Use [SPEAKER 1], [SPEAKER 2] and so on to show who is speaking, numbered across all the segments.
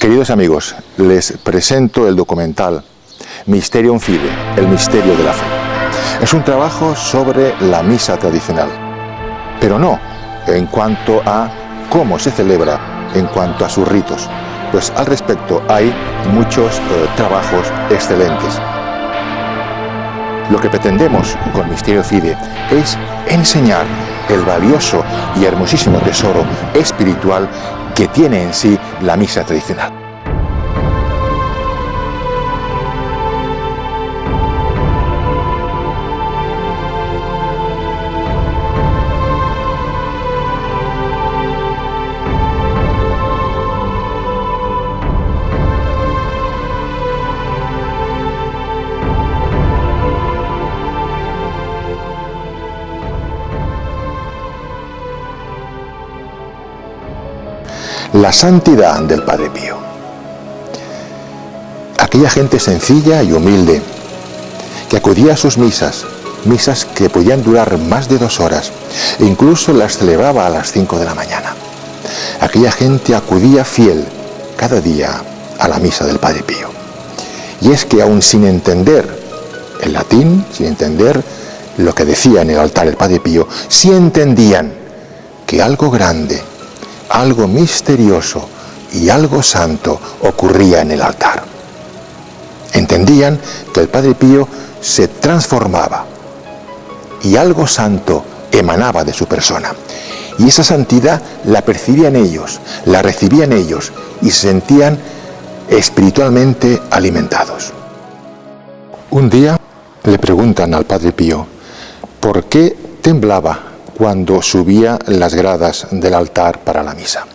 [SPEAKER 1] Queridos amigos, les presento el documental Mysterium Fidei, el misterio de la fe. Es un trabajo sobre la misa tradicional, pero no en cuanto a cómo se celebra, en cuanto a sus ritos, pues al respecto hay muchos trabajos excelentes. Lo que pretendemos con Mysterium Fidei es enseñar el valioso y hermosísimo tesoro espiritual que tiene en sí la misa tradicional. La santidad del Padre Pío. Aquella gente sencilla y humilde que acudía a sus misas que podían durar más de 2 horas e incluso las celebraba a las 5 de la mañana. Aquella gente acudía fiel cada día a la misa del Padre Pío. Y es que aún sin entender el latín, sin entender lo que decía en el altar el Padre Pío, sí entendían que algo grande, algo misterioso y algo santo ocurría en el altar. Entendían que el Padre Pío se transformaba y algo santo emanaba de su persona. Y esa santidad la percibían ellos, la recibían ellos y se sentían espiritualmente alimentados. Un día le preguntan al Padre Pío por qué temblaba cuando subía las gradas del altar para la misa.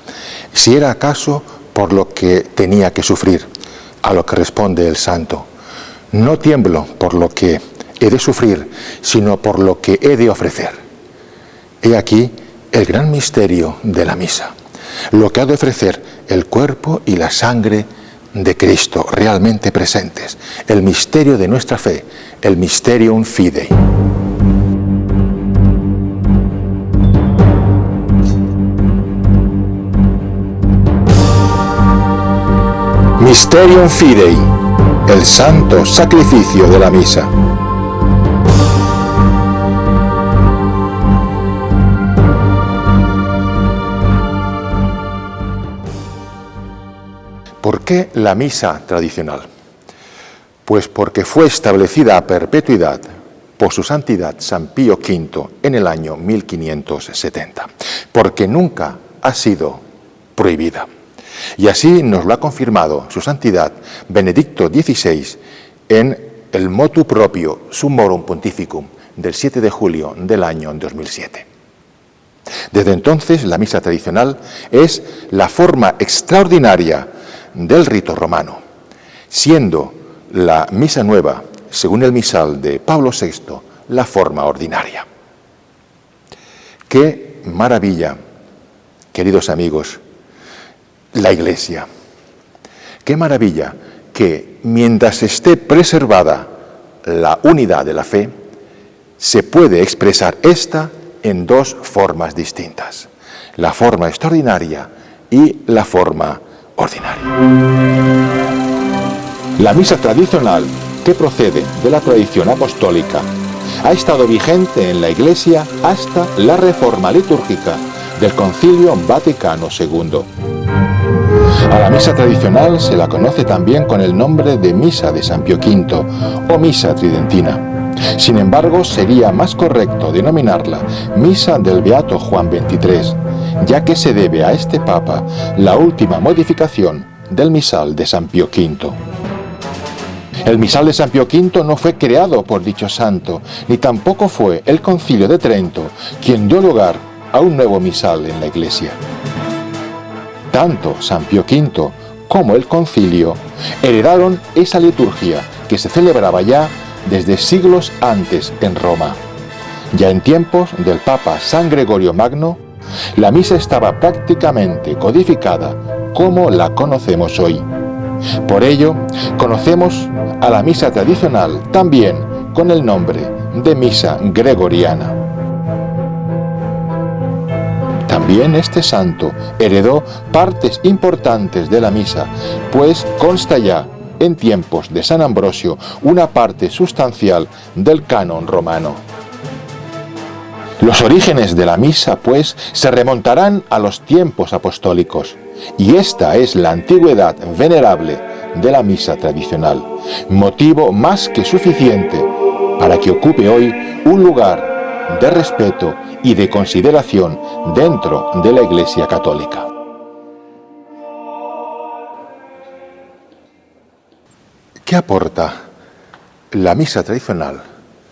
[SPEAKER 1] Si era acaso por lo que tenía que sufrir, a lo que responde el santo: no tiemblo por lo que he de sufrir, sino por lo que he de ofrecer. He aquí el gran misterio de la misa, lo que ha de ofrecer el cuerpo y la sangre de Cristo realmente presentes, el misterio de nuestra fe, el Mysterium Fidei. Mysterium Fidei, el santo sacrificio de la misa. ¿Por qué la misa tradicional? Pues porque fue establecida a perpetuidad por su santidad San Pío V en el año 1570, porque nunca ha sido prohibida. Y así nos lo ha confirmado su santidad Benedicto XVI en el motu proprio Summorum Pontificum del 7 de julio del año 2007. Desde entonces la misa tradicional es la forma extraordinaria del rito romano, siendo la misa nueva, según el misal de Pablo VI, la forma ordinaria. ¡Qué maravilla, queridos amigos! La Iglesia. Qué maravilla que mientras esté preservada la unidad de la fe, se puede expresar esta en 2 formas distintas: la forma extraordinaria y la forma ordinaria. La misa tradicional, que procede de la tradición apostólica, ha estado vigente en la Iglesia hasta la reforma litúrgica del Concilio Vaticano II. A la misa tradicional se la conoce también con el nombre de Misa de San Pío V o Misa Tridentina. Sin embargo, sería más correcto denominarla Misa del Beato Juan XXIII, ya que se debe a este Papa la última modificación del misal de San Pío V. El misal de San Pío V no fue creado por dicho santo, ni tampoco fue el Concilio de Trento quien dio lugar a un nuevo misal en la Iglesia. Tanto San Pío V como el concilio heredaron esa liturgia que se celebraba ya desde siglos antes en Roma. Ya en tiempos del Papa San Gregorio Magno, la misa estaba prácticamente codificada como la conocemos hoy. Por ello, conocemos a la misa tradicional también con el nombre de misa gregoriana. También este santo heredó partes importantes de la misa, pues consta ya en tiempos de San Ambrosio una parte sustancial del canon romano. Los orígenes de la misa, pues, se remontarán a los tiempos apostólicos, y esta es la antigüedad venerable de la misa tradicional, motivo más que suficiente para que ocupe hoy un lugar de respeto y de consideración dentro de la Iglesia Católica. ¿Qué aporta la misa tradicional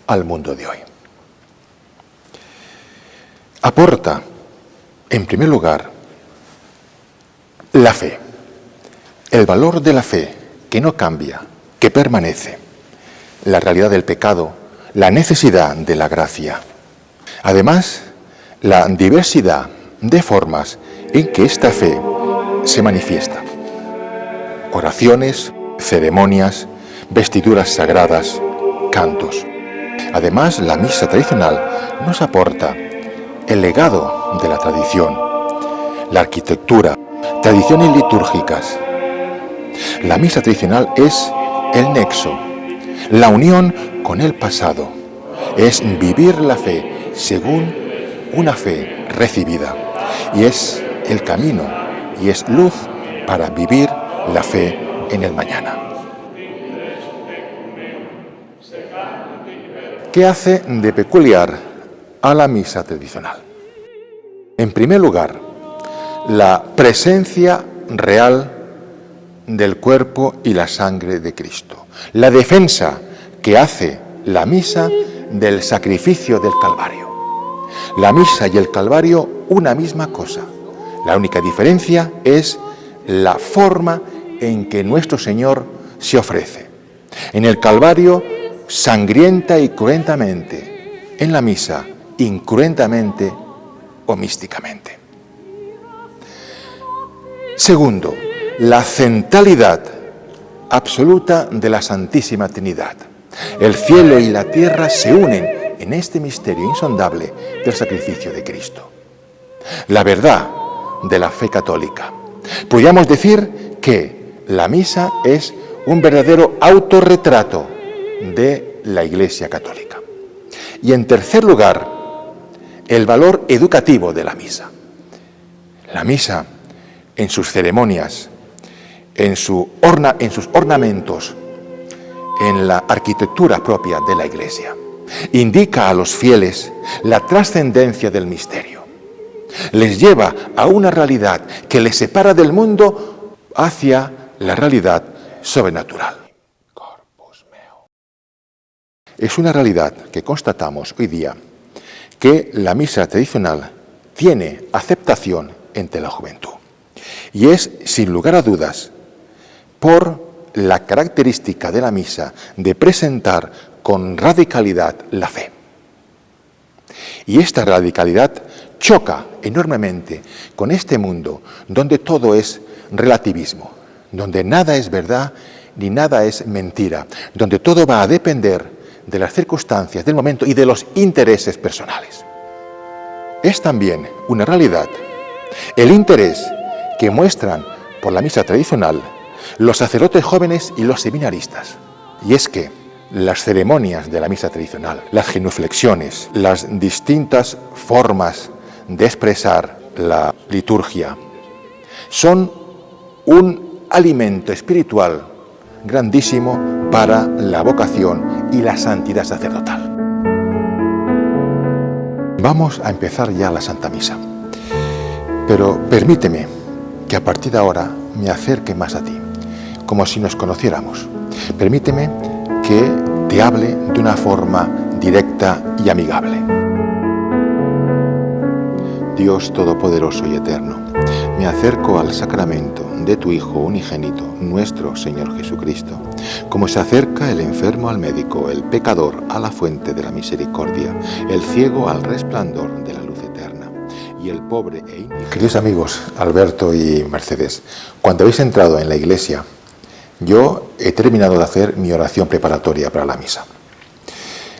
[SPEAKER 1] al mundo de hoy? Aporta, en primer lugar, la fe, el valor de la fe que no cambia, que permanece, la realidad del pecado, la necesidad de la gracia. Además, la diversidad de formas en que esta fe se manifiesta. Oraciones, ceremonias, vestiduras sagradas, cantos. Además, la misa tradicional nos aporta el legado de la tradición, la arquitectura, tradiciones litúrgicas. La misa tradicional es el nexo, la unión con el pasado, es vivir la fe según una fe recibida, y es el camino y es luz para vivir la fe en el mañana. ¿Qué hace de peculiar a la misa tradicional? En primer lugar, la presencia real del cuerpo y la sangre de Cristo, la defensa que hace la misa del sacrificio del Calvario. La misa y el Calvario, una misma cosa. La única diferencia es la forma en que nuestro Señor se ofrece. En el Calvario, sangrienta y cruentamente. En la misa, incruentamente o místicamente. Segundo, la centralidad absoluta de la Santísima Trinidad. El cielo y la tierra se unen en este misterio insondable del sacrificio de Cristo. La verdad de la fe católica. Podríamos decir que la misa es un verdadero autorretrato de la Iglesia Católica. Y en tercer lugar, el valor educativo de la misa. La misa, en sus ceremonias, en sus ornamentos, en la arquitectura propia de la Iglesia, indica a los fieles la trascendencia del misterio. Les lleva a una realidad que les separa del mundo hacia la realidad sobrenatural. Es una realidad que constatamos hoy día, que la misa tradicional tiene aceptación entre la juventud. Y es, sin lugar a dudas, por la característica de la misa de presentar con radicalidad la fe. Y esta radicalidad choca enormemente con este mundo donde todo es relativismo, donde nada es verdad ni nada es mentira, donde todo va a depender de las circunstancias del momento y de los intereses personales. Es también una realidad el interés que muestran por la misa tradicional los sacerdotes jóvenes y los seminaristas. Y es que las ceremonias de la misa tradicional, las genuflexiones, las distintas formas de expresar la liturgia, son un alimento espiritual grandísimo para la vocación y la santidad sacerdotal. Vamos a empezar ya la Santa Misa, pero permíteme que a partir de ahora me acerque más a ti, como si nos conociéramos. Permíteme que te hable de una forma directa y amigable. Dios Todopoderoso y Eterno, me acerco al sacramento de tu Hijo unigénito, nuestro Señor Jesucristo, como se acerca el enfermo al médico, el pecador a la fuente de la misericordia, el ciego al resplandor de la luz eterna, y el pobre e indigente. Queridos amigos, Alberto y Mercedes, cuando habéis entrado en la iglesia, yo he terminado de hacer mi oración preparatoria para la misa.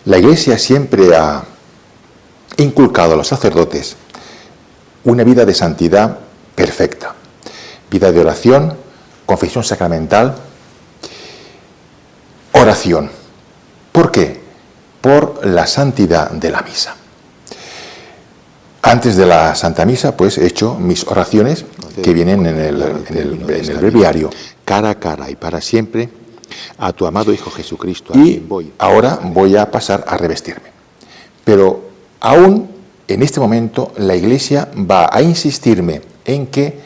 [SPEAKER 1] La iglesia siempre ha inculcado a los sacerdotes una vida de santidad perfecta, vida de oración, confesión sacramental, oración. ¿Por qué? Por la santidad de la misa. Antes de la Santa Misa, pues he hecho mis oraciones que vienen en el breviario. Cara a cara y para siempre a tu amado Hijo Jesucristo. Y ahora voy a pasar a revestirme. Pero aún en este momento la Iglesia va a insistirme en que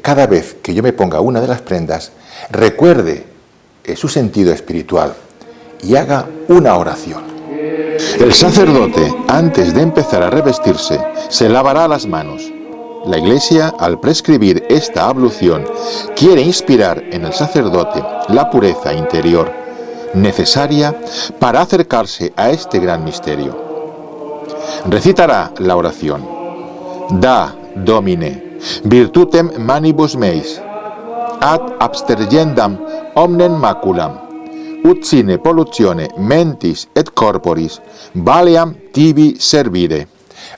[SPEAKER 1] cada vez que yo me ponga una de las prendas, recuerde su sentido espiritual y haga una oración. El sacerdote, antes de empezar a revestirse, se lavará las manos. La Iglesia, al prescribir esta ablución, quiere inspirar en el sacerdote la pureza interior, necesaria para acercarse a este gran misterio. Recitará la oración: Da, Domine, virtutem manibus meis, ad abstergendam omnem maculam, ut sine pollutione mentis et corporis valeam tibi servire.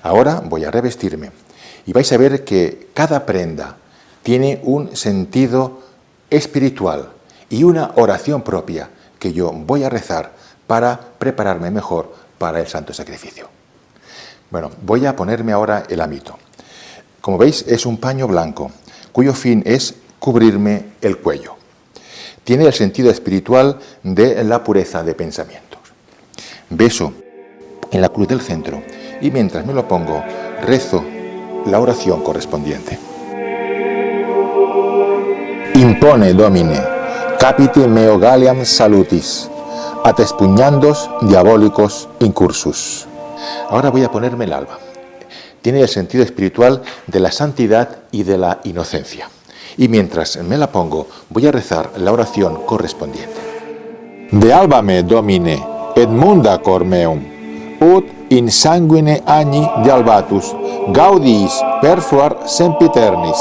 [SPEAKER 1] Ahora voy a revestirme y vais a ver que cada prenda tiene un sentido espiritual y una oración propia que yo voy a rezar para prepararme mejor para el santo sacrificio. Bueno, voy a ponerme ahora el hábito. Como veis, es un paño blanco cuyo fin es cubrirme el cuello. Tiene el sentido espiritual de la pureza de pensamientos. Beso en la cruz del centro y mientras me lo pongo, rezo la oración correspondiente. Impone, Domine, capite meo galliam salutis, at expugnandos diabolicos incursus. Ahora voy a ponerme el alba. Tiene el sentido espiritual de la santidad y de la inocencia. Y mientras me la pongo, voy a rezar la oración correspondiente. De albame, Domine, et munda cor meum, ut in sanguine agni de albatus, gaudis perfuar sempiternis.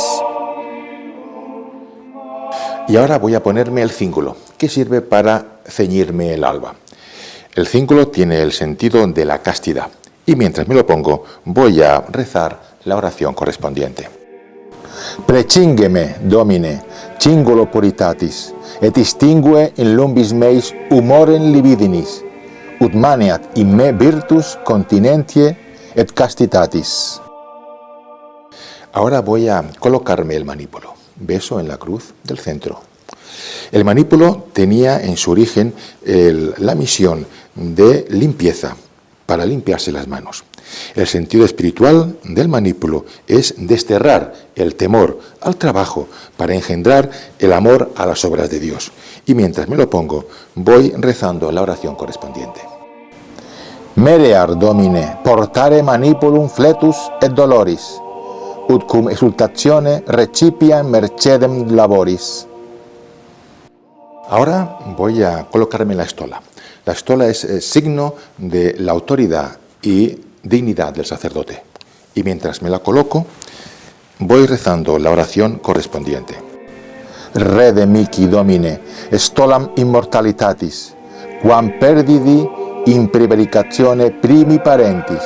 [SPEAKER 1] Y ahora voy a ponerme el cíngulo, que sirve para ceñirme el alba. El cíngulo tiene el sentido de la castidad. Y mientras me lo pongo, voy a rezar la oración correspondiente. Precingeme, Domine, cingulo puritatis, et extingue in lumbis meis humorem libidinis, ut maneat in me virtus continentie et castitatis. Ahora voy a colocarme el manípulo. Beso en la cruz del centro. El manípulo tenía en su origen la misión de limpieza, para limpiarse las manos. El sentido espiritual del manípulo es desterrar el temor al trabajo para engendrar el amor a las obras de Dios. Y mientras me lo pongo, voy rezando la oración correspondiente. Merear, Domine, portare manipulum fletus et doloris, ut cum exultatione recipia mercedem laboris. Ahora voy a colocarme la estola. La estola es signo de la autoridad y dignidad del sacerdote. Y mientras me la coloco, voy rezando la oración correspondiente. Rede mihi, Domine, stolam immortalitatis, quam perdidi in prevaricatione primi parentis,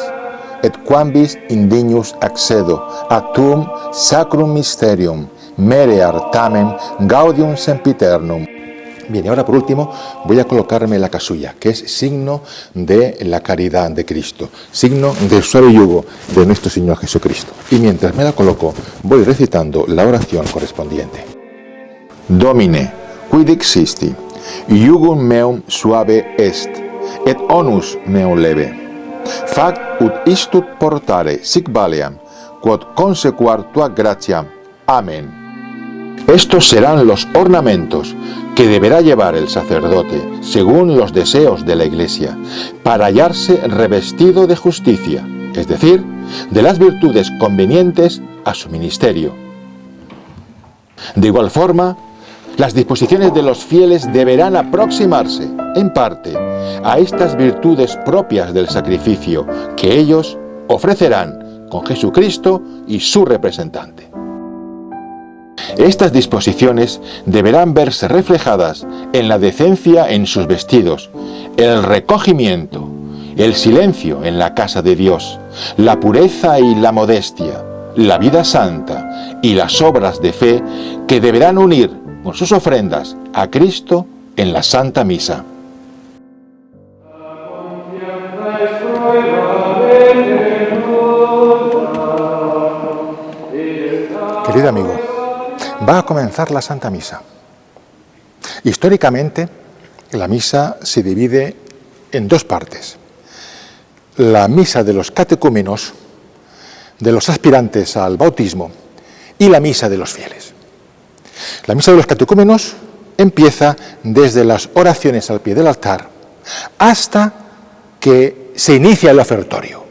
[SPEAKER 1] et quambis indignus accedo a tuum sacrum mysterium, merear tamen gaudium sempiternum. Bien, y ahora por último voy a colocarme la casulla, que es signo de la caridad de Cristo, signo del suave yugo de nuestro Señor Jesucristo. Y mientras me la coloco, voy recitando la oración correspondiente. Domine, quid existi, iugum meum suave est, et onus meum leve. Fac ut istut portare sic valeam, quod consequar tua gratiam. Amén. Estos serán los ornamentos que deberá llevar el sacerdote, según los deseos de la Iglesia, para hallarse revestido de justicia, es decir, de las virtudes convenientes a su ministerio. De igual forma, las disposiciones de los fieles deberán aproximarse, en parte, a estas virtudes propias del sacrificio que ellos ofrecerán con Jesucristo y su representante. Estas disposiciones deberán verse reflejadas en la decencia en sus vestidos, el recogimiento, el silencio en la casa de Dios, la pureza y la modestia, la vida santa y las obras de fe que deberán unir con sus ofrendas a Cristo en la Santa Misa. Querido amigo, va a comenzar la Santa Misa. Históricamente, la misa se divide en dos partes. La misa de los catecúmenos, de los aspirantes al bautismo, y la misa de los fieles. La misa de los catecúmenos empieza desde las oraciones al pie del altar hasta que se inicia el ofertorio,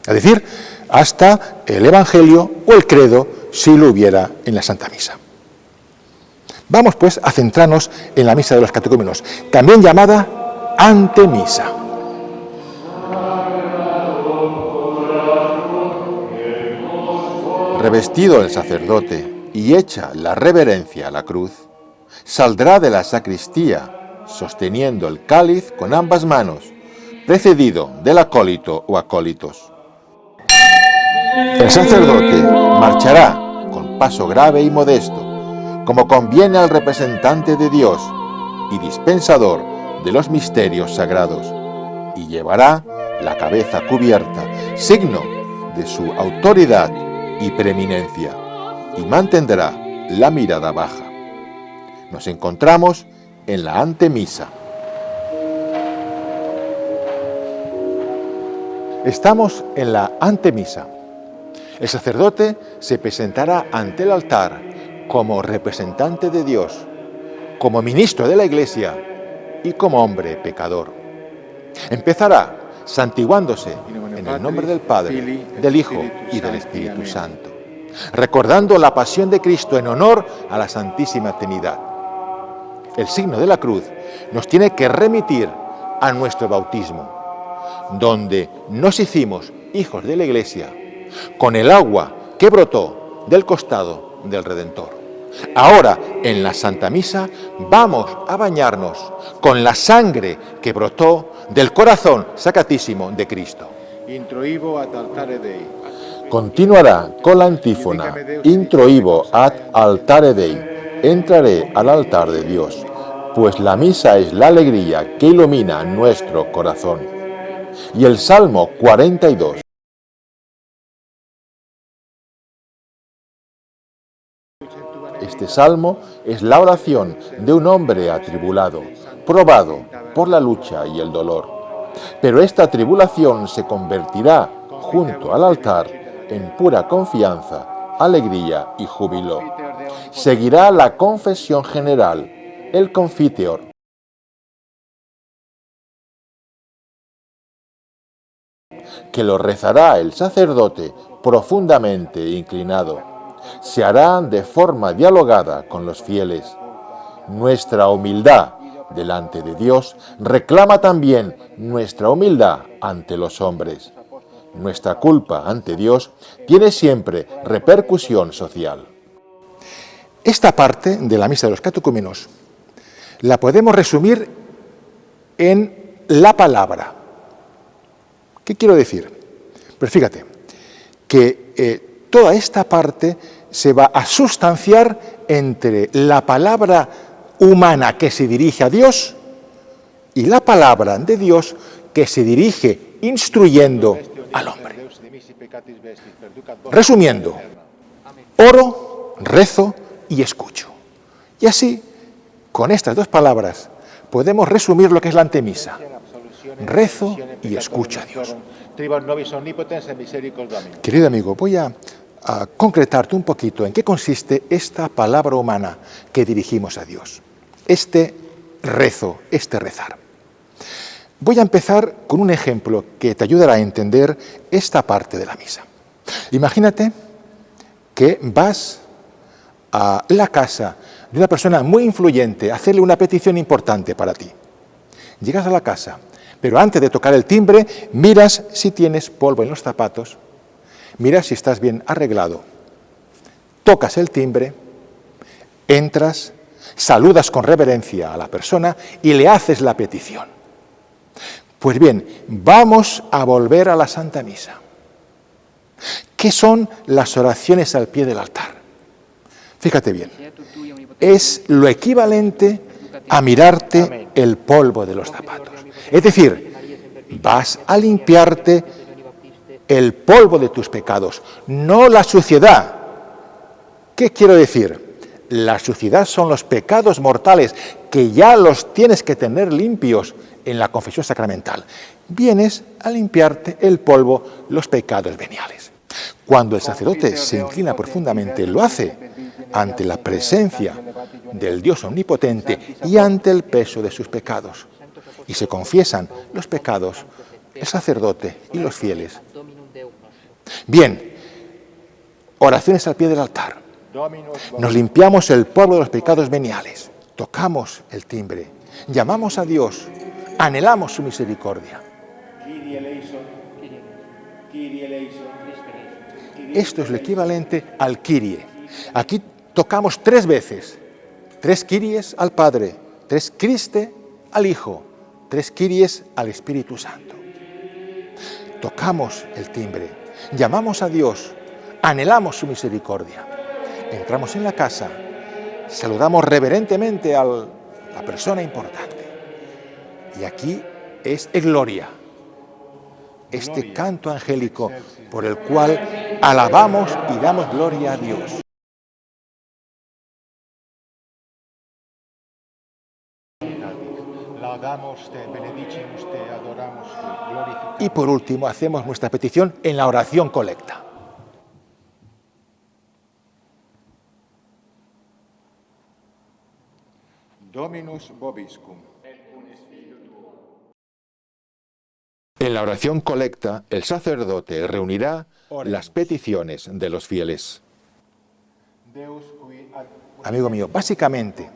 [SPEAKER 1] es decir, hasta el Evangelio o el credo, si lo hubiera en la Santa Misa. Vamos pues a centrarnos en la misa de los catecúmenos, también llamada antemisa. Revestido el sacerdote y hecha la reverencia a la cruz, saldrá de la sacristía sosteniendo el cáliz con ambas manos, precedido del acólito o acólitos. El sacerdote marchará con paso grave y modesto, como conviene al representante de Dios y dispensador de los misterios sagrados, y llevará la cabeza cubierta, signo de su autoridad y preeminencia, y mantendrá la mirada baja. Nos encontramos en la antemisa. Estamos en la antemisa. El sacerdote se presentará ante el altar como representante de Dios, como ministro de la Iglesia y como hombre pecador. Empezará santiguándose en el nombre del Padre, del Hijo y del Espíritu Santo, recordando la pasión de Cristo en honor a la Santísima Trinidad. El signo de la cruz nos tiene que remitir a nuestro bautismo, donde nos hicimos hijos de la Iglesia con el agua que brotó del costado del Redentor. Ahora, en la Santa Misa, vamos a bañarnos con la sangre que brotó del corazón sacratísimo de Cristo. Continuará con la antífona: Introibo ad altare Dei. Entraré al altar de Dios, pues la misa es la alegría que ilumina nuestro corazón. Y el Salmo 42. Este salmo es la oración de un hombre atribulado, probado por la lucha y el dolor. Pero esta tribulación se convertirá, junto al altar, en pura confianza, alegría y júbilo. Seguirá la confesión general, el confiteor, que lo rezará el sacerdote profundamente inclinado. Se hará de forma dialogada con los fieles. Nuestra humildad delante de Dios reclama también nuestra humildad ante los hombres. Nuestra culpa ante Dios tiene siempre repercusión social. Esta parte de la misa de los catecúmenos la podemos resumir en la palabra. ¿Qué quiero decir? Pues fíjate que toda esta parte se va a sustanciar entre la palabra humana que se dirige a Dios y la palabra de Dios que se dirige instruyendo al hombre. Resumiendo, oro, rezo y escucho. Y así, con estas dos palabras, podemos resumir lo que es la antemisa. Rezo y escucho a Dios. Querido amigo, voy a concretarte un poquito en qué consiste esta palabra humana que dirigimos a Dios. Este rezo, este rezar. Voy a empezar con un ejemplo que te ayudará a entender esta parte de la misa. Imagínate que vas a la casa de una persona muy influyente a hacerle una petición importante para ti. Llegas a la casa, pero antes de tocar el timbre, miras si tienes polvo en los zapatos, miras si estás bien arreglado, tocas el timbre, entras, saludas con reverencia a la persona y le haces la petición. Pues bien, vamos a volver a la Santa Misa. ¿Qué son las oraciones al pie del altar? Fíjate bien, es lo equivalente a mirarte el polvo de los zapatos. Es decir, vas a limpiarte el polvo de tus pecados, no la suciedad. ¿Qué quiero decir? La suciedad son los pecados mortales que ya los tienes que tener limpios en la confesión sacramental. Vienes a limpiarte el polvo, los pecados veniales. Cuando el sacerdote se inclina profundamente, lo hace ante la presencia del Dios omnipotente y ante el peso de sus pecados. Y se confiesan los pecados, el sacerdote y los fieles. Bien, oraciones al pie del altar. Nos limpiamos el polvo de los pecados veniales, tocamos el timbre, llamamos a Dios, anhelamos su misericordia. Esto es lo equivalente al Kyrie. Aquí tocamos 3 veces, 3 Kyries al Padre, 3 Christe al Hijo, 3 Kyries al Espíritu Santo. Tocamos el timbre, llamamos a Dios, anhelamos su misericordia. Entramos en la casa, saludamos reverentemente a la persona importante. Y aquí es gloria, este canto angélico por el cual alabamos y damos gloria a Dios. Y por último hacemos nuestra petición en la oración colecta. Dominus vobiscum. En la oración colecta, el sacerdote reunirá las peticiones de los fieles. Amigo mío, básicamente,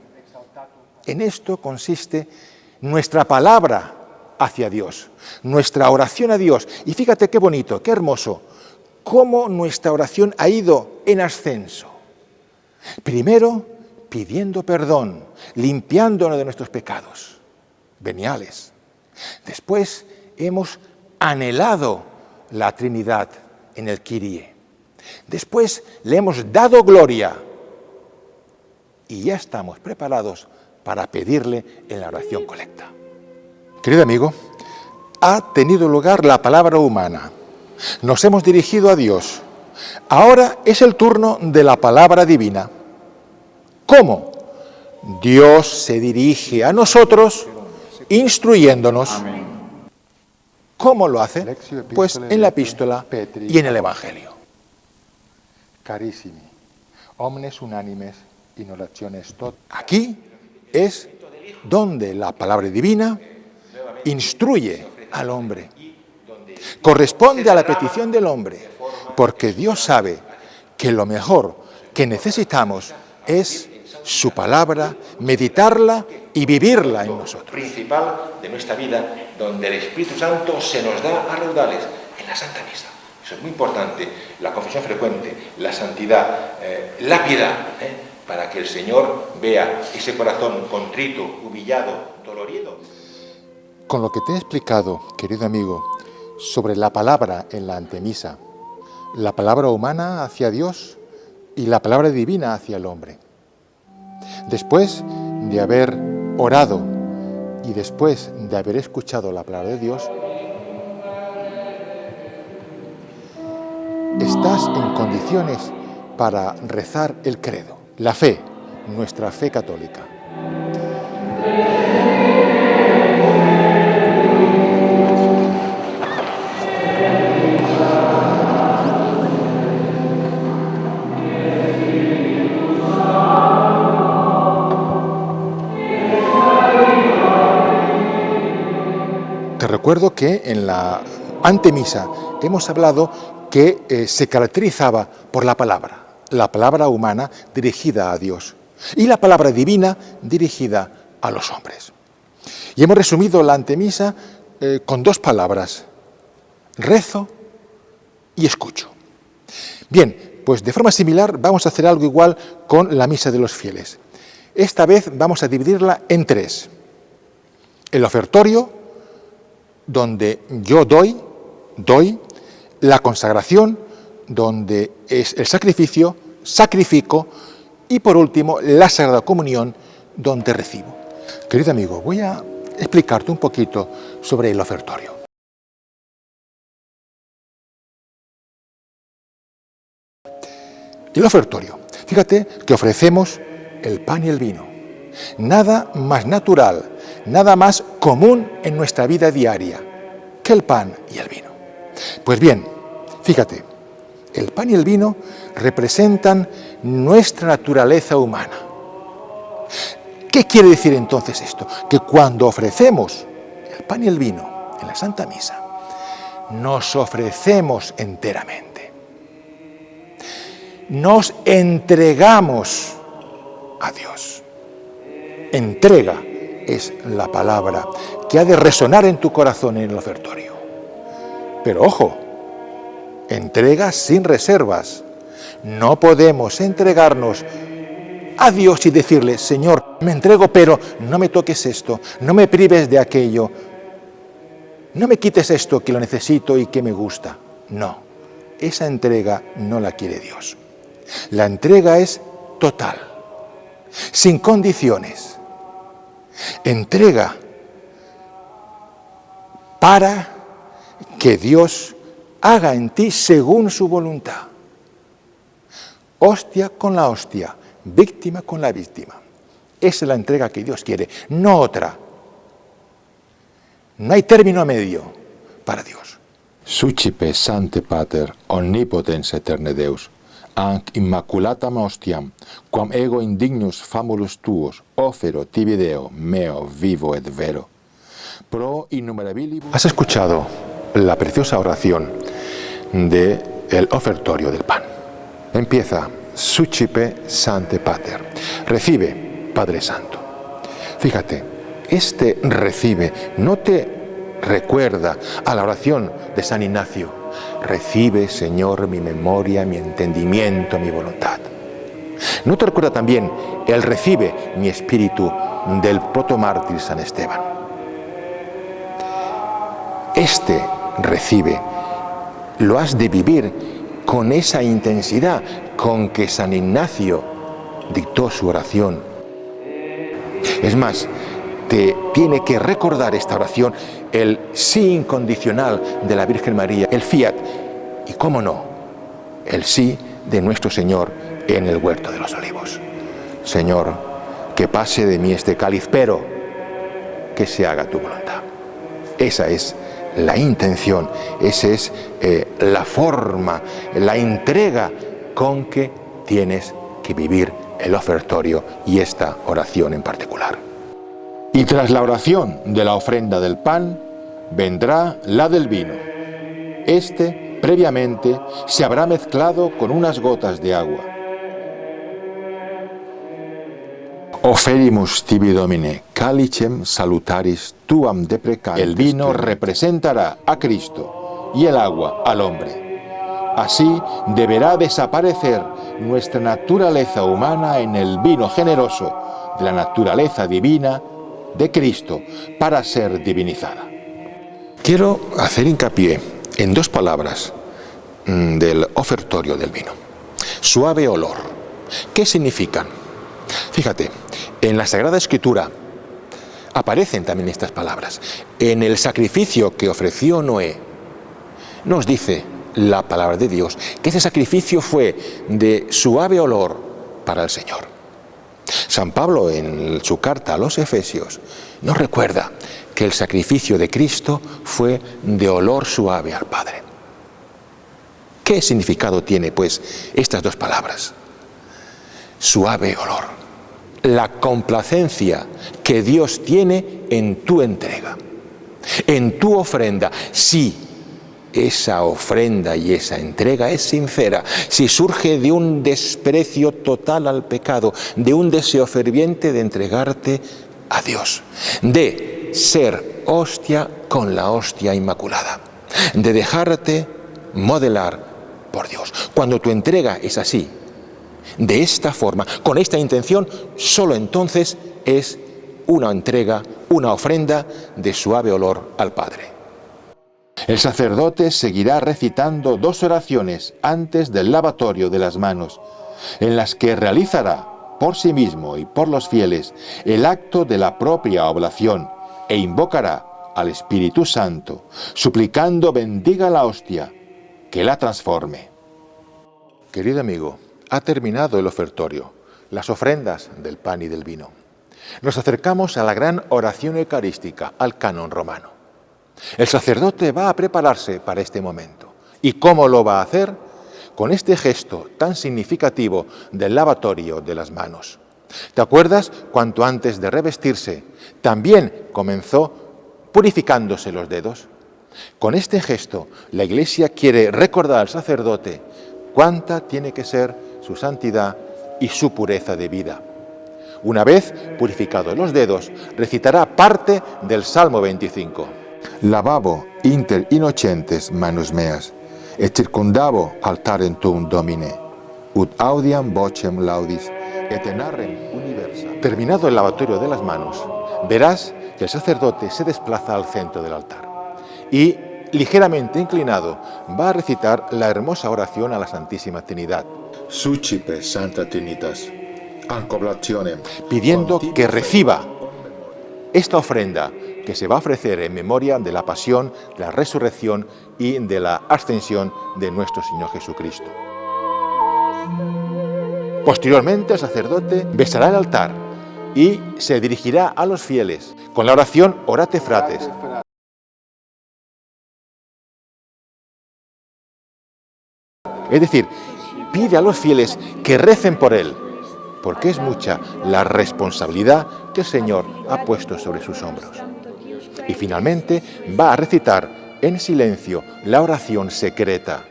[SPEAKER 1] en esto consiste nuestra palabra hacia Dios, nuestra oración a Dios. Y fíjate qué bonito, qué hermoso, cómo nuestra oración ha ido en ascenso. Primero, pidiendo perdón, limpiándonos de nuestros pecados veniales. Después hemos anhelado la Trinidad en el Kyrie. Después le hemos dado gloria y ya estamos preparados para pedirle en la oración colecta. Querido amigo, ha tenido lugar la palabra humana. Nos hemos dirigido a Dios. Ahora es el turno de la palabra divina. ¿Cómo? Dios se dirige a nosotros instruyéndonos. ¿Cómo lo hace? Pues en la epístola y en el Evangelio. Carissimi, omnes unanimes in orationes tot. Aquí es donde la palabra divina instruye al hombre. Corresponde a la petición del hombre, porque Dios sabe que lo mejor que necesitamos es su palabra, meditarla y vivirla en nosotros.
[SPEAKER 2] Principal de nuestra vida, donde el Espíritu Santo se nos da a raudales en la Santa Misa. Eso es muy importante, la confesión frecuente, la santidad, la piedad, para que el Señor vea ese corazón contrito, humillado, dolorido.
[SPEAKER 1] Con lo que te he explicado, querido amigo, sobre la palabra en la antemisa, la palabra humana hacia Dios y la palabra divina hacia el hombre. Después de haber orado y después de haber escuchado la palabra de Dios, estás en condiciones para rezar el credo, la fe, nuestra fe católica. Te recuerdo que en la antemisa hemos hablado que se caracterizaba por la palabra humana dirigida a Dios y la palabra divina dirigida a los hombres. Y hemos resumido la antemisa con 2 palabras, rezo y escucho. Bien, pues de forma similar vamos a hacer algo igual con la misa de los fieles. Esta vez vamos a dividirla en 3. El ofertorio, donde yo doy la consagración, donde es el sacrificio, sacrifico, y por último, la Sagrada Comunión, donde recibo. Querido amigo, voy a explicarte un poquito sobre el ofertorio. El ofertorio. Fíjate que ofrecemos el pan y el vino. Nada más natural, nada más común en nuestra vida diaria que el pan y el vino. Pues bien, fíjate, el pan y el vino representan nuestra naturaleza humana. ¿Qué quiere decir entonces esto? Que cuando ofrecemos el pan y el vino en la Santa Misa, nos ofrecemos enteramente. Nos entregamos a Dios. Entrega es la palabra que ha de resonar en tu corazón en el ofertorio. Pero ojo, entrega sin reservas. No podemos entregarnos a Dios y decirle, Señor, me entrego, pero no me toques esto, no me prives de aquello, no me quites esto que lo necesito y que me gusta. No, esa entrega no la quiere Dios. La entrega es total, sin condiciones. Entrega para que Dios haga en ti según su voluntad. Hostia con la hostia, víctima con la víctima. Esa es la entrega que Dios quiere, no otra. No hay término medio para Dios.
[SPEAKER 3] Sucipe Sancte Pater, omnipotens aeterne Deus, anc immaculatam hostiam, quam ego indignus famulus tuos, ofero tibi Deo, meo vivo et vero. Pro innumerabilibus...
[SPEAKER 1] Has escuchado la preciosa oración del ofertorio del pan. Empieza, Sucipe Sancte Pater, recibe, Padre Santo. Fíjate, este recibe no te recuerda a la oración de San Ignacio. Recibe, Señor, mi memoria, mi entendimiento, mi voluntad. ¿No te recuerda también el recibe mi espíritu del protomártir San Esteban? Este recibe lo has de vivir con esa intensidad con que San Ignacio dictó su oración. Es más, te tiene que recordar esta oración el sí incondicional de la Virgen María, el fiat, y cómo no, el sí de nuestro Señor en el huerto de los olivos. Señor, que pase de mí este cáliz, pero que se haga tu voluntad. Esa es la intención, esa es la forma, la entrega con que tienes que vivir el ofertorio y esta oración en particular.
[SPEAKER 3] Y tras la oración de la ofrenda del pan, vendrá la del vino. Este, previamente, se habrá mezclado con unas gotas de agua. Oferimus tibi Domine, calicem salutaris tuam deprecantes. El vino representará a Cristo y el agua al hombre. Así deberá desaparecer nuestra naturaleza humana en el vino generoso de la naturaleza divina de Cristo para ser divinizada.
[SPEAKER 1] Quiero hacer hincapié en dos palabras del ofertorio del vino. Suave olor. ¿Qué significan? Fíjate, en la Sagrada Escritura aparecen también estas palabras. En el sacrificio que ofreció Noé, nos dice la palabra de Dios que ese sacrificio fue de suave olor para el Señor. San Pablo, en su carta a los Efesios, nos recuerda que el sacrificio de Cristo fue de olor suave al Padre. ¿Qué significado tiene, pues, estas dos palabras? Suave olor. La complacencia que Dios tiene en tu entrega, en tu ofrenda. Si esa ofrenda y esa entrega es sincera, si surge de un desprecio total al pecado, de un deseo ferviente de entregarte a Dios, de ser hostia con la hostia inmaculada, de dejarte modelar por Dios. Cuando tu entrega es así, de esta forma, con esta intención, solo entonces es una entrega, una ofrenda de suave olor al Padre.
[SPEAKER 3] El sacerdote seguirá recitando 2 oraciones antes del lavatorio de las manos, en las que realizará por sí mismo y por los fieles el acto de la propia oblación e invocará al Espíritu Santo, suplicando bendiga la hostia, que la transforme. Querido amigo, ha terminado el ofertorio, las ofrendas del pan y del vino. Nos acercamos a la gran oración eucarística, al canon romano. El sacerdote va a prepararse para este momento. ¿Y cómo lo va a hacer? Con este gesto tan significativo del lavatorio de las manos. ¿Te acuerdas cuanto antes de revestirse también comenzó purificándose los dedos? Con este gesto, la Iglesia quiere recordar al sacerdote cuánta tiene que ser su santidad y su pureza de vida. Una vez purificados los dedos, recitará parte del Salmo 25.
[SPEAKER 1] Lavabo inter innocentes manus meas, et circundavo altarem tuum Domine, ut audiam vocem laudis, et enarrem universa.
[SPEAKER 3] Terminado el lavatorio de las manos, verás que el sacerdote se desplaza al centro del altar y, ligeramente inclinado, va a recitar la hermosa oración a la Santísima Trinidad,
[SPEAKER 1] Sucipe Santa Trinitas, ancoblationem,
[SPEAKER 3] pidiendo que reciba esta ofrenda que se va a ofrecer en memoria de la pasión, de la resurrección y de la ascensión de nuestro Señor Jesucristo. Posteriormente, el sacerdote besará el altar y se dirigirá a los fieles con la oración Orate Frates. Es decir, pide a los fieles que recen por él, porque es mucha la responsabilidad que el Señor ha puesto sobre sus hombros. Y finalmente va a recitar en silencio la oración secreta,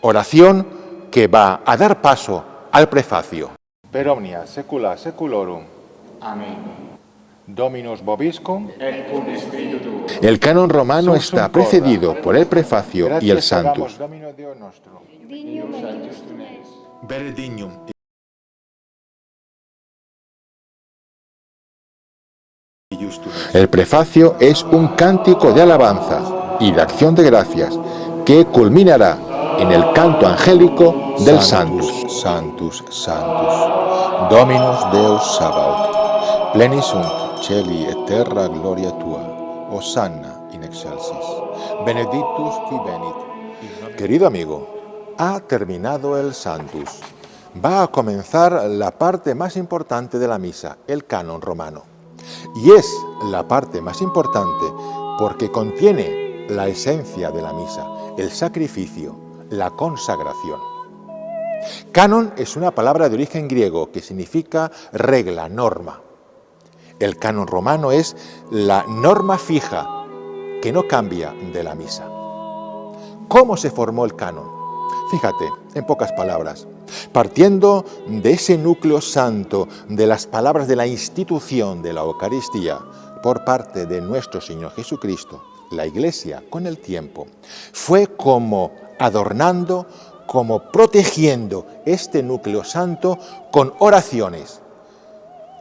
[SPEAKER 3] oración que va a dar paso al prefacio. Per omnia secula seculorum.
[SPEAKER 4] Amén.
[SPEAKER 3] Dominus vobiscum.
[SPEAKER 4] Et cum spiritu tuo.
[SPEAKER 3] El canon romano está precedido por el prefacio y el Sanctus.
[SPEAKER 4] Dignum Sanctus tunes.
[SPEAKER 1] Benedignum.
[SPEAKER 3] El prefacio es un cántico de alabanza y de acción de gracias que culminará en el canto angélico del Sanctus.
[SPEAKER 1] Sanctus, Sanctus, Dominus Deus Sabaoth, plenis sunt celi et terra gloria tua, Hosanna in excelsis, benedictus qui venit.
[SPEAKER 3] Querido amigo, ha terminado el Sanctus. Va a comenzar la parte más importante de la misa, el canon romano. Y es la parte más importante porque contiene la esencia de la misa, el sacrificio, la consagración. Canon es una palabra de origen griego que significa regla, norma. El canon romano es la norma fija que no cambia de la misa. ¿Cómo se formó el canon? Fíjate, en pocas palabras, partiendo de ese núcleo santo de las palabras de la institución de la Eucaristía por parte de nuestro Señor Jesucristo, la Iglesia con el tiempo fue como adornando, como protegiendo este núcleo santo con oraciones.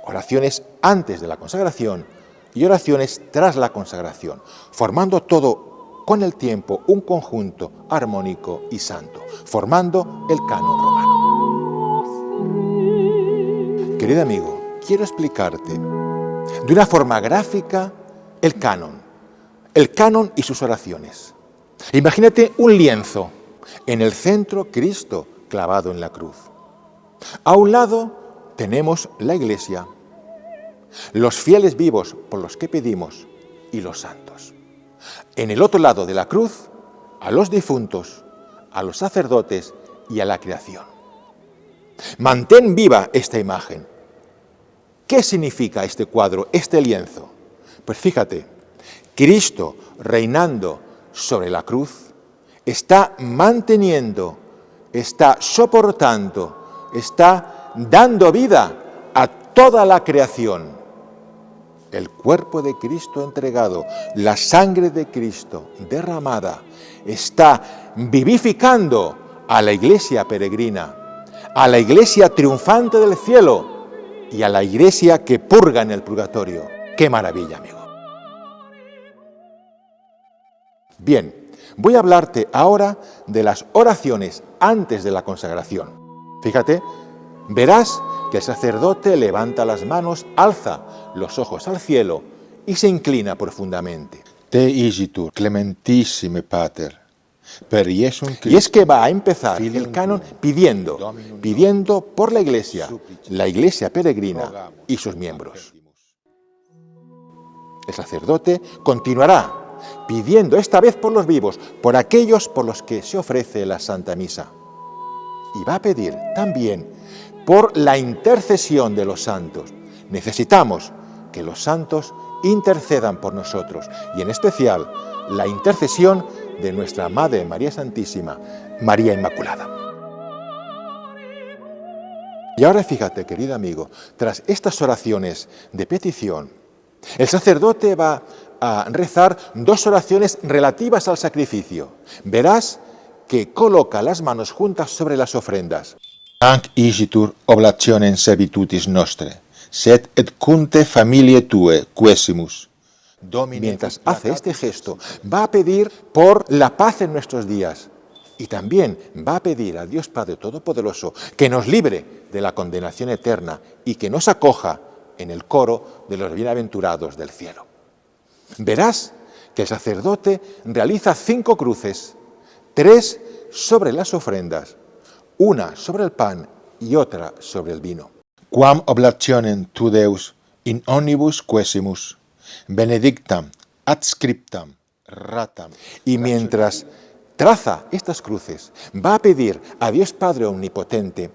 [SPEAKER 3] Oraciones antes de la consagración y oraciones tras la consagración, formando todo con el tiempo un conjunto armónico y santo, formando el canon romano. Querido amigo, quiero explicarte de una forma gráfica el canon y sus oraciones. Imagínate un lienzo, en el centro Cristo clavado en la cruz. A un lado tenemos la Iglesia, los fieles vivos por los que pedimos y los santos. En el otro lado de la cruz, a los difuntos, a los sacerdotes y a la creación. Mantén viva esta imagen. ¿Qué significa este cuadro, este lienzo? Pues fíjate, Cristo reinando sobre la cruz está manteniendo, está soportando, está dando vida a toda la creación. El cuerpo de Cristo entregado, la sangre de Cristo derramada, está vivificando a la iglesia peregrina, a la iglesia triunfante del cielo y a la iglesia que purga en el purgatorio. ¡Qué maravilla, amigo! Bien, Voy a hablarte ahora de las oraciones antes de la consagración. Fíjate, verás que el sacerdote levanta las manos, alza los ojos al cielo y se inclina profundamente.
[SPEAKER 1] Te igitur, clementissime pater, per Iesum Christum.
[SPEAKER 3] Y es que va a empezar el canon pidiendo por la iglesia peregrina y sus miembros. El sacerdote continuará pidiendo esta vez por los vivos, por aquellos por los que se ofrece la Santa Misa. Y va a pedir también por la intercesión de los santos. Necesitamos que los santos intercedan por nosotros, y en especial la intercesión de nuestra Madre María Santísima, María Inmaculada. Y ahora fíjate, querido amigo, tras estas oraciones de petición, el sacerdote va a rezar dos oraciones relativas al sacrificio. Verás que coloca las manos juntas sobre las ofrendas.
[SPEAKER 1] Anc igitur oblationem servitutis nostre, sed et cunte familiae tue quesimus.
[SPEAKER 3] Mientras hace este gesto, va a pedir por la paz en nuestros días. Y también va a pedir a Dios Padre Todopoderoso que nos libre de la condenación eterna y que nos acoja en el coro de los bienaventurados del cielo. Verás que el sacerdote realiza 5 cruces, 3 sobre las ofrendas, una sobre el pan y otra sobre el vino.
[SPEAKER 1] Quam oblationem tu Deus in omnibus quesimus, benedictam, adscriptam, ratam.
[SPEAKER 3] Y mientras traza estas cruces, va a pedir a Dios Padre Omnipotente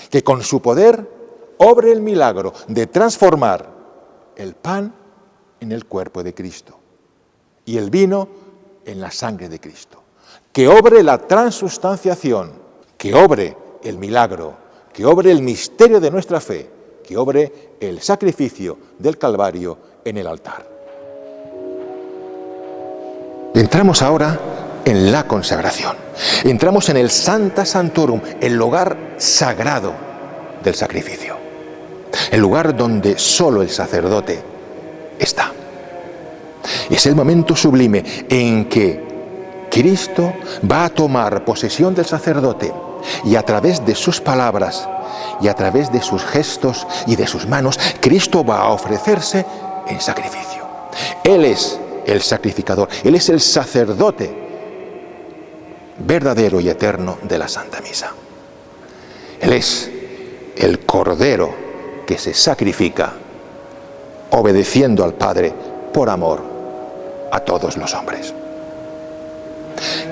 [SPEAKER 3] que con su poder obre el milagro de transformar el pan en el cuerpo de Cristo y el vino en la sangre de Cristo. Que obre la transustanciación, que obre el milagro, que obre el misterio de nuestra fe, que obre el sacrificio del Calvario en el altar. Entramos ahora en la consagración. Entramos en el Sancta Sanctorum, el lugar sagrado del sacrificio. El lugar donde solo el sacerdote está. Es el momento sublime en que Cristo va a tomar posesión del sacerdote y a través de sus palabras y a través de sus gestos y de sus manos, Cristo va a ofrecerse en sacrificio. Él es el sacrificador, Él es el sacerdote verdadero y eterno de la Santa Misa. Él es el Cordero que se sacrifica obedeciendo al Padre por amor a todos los hombres.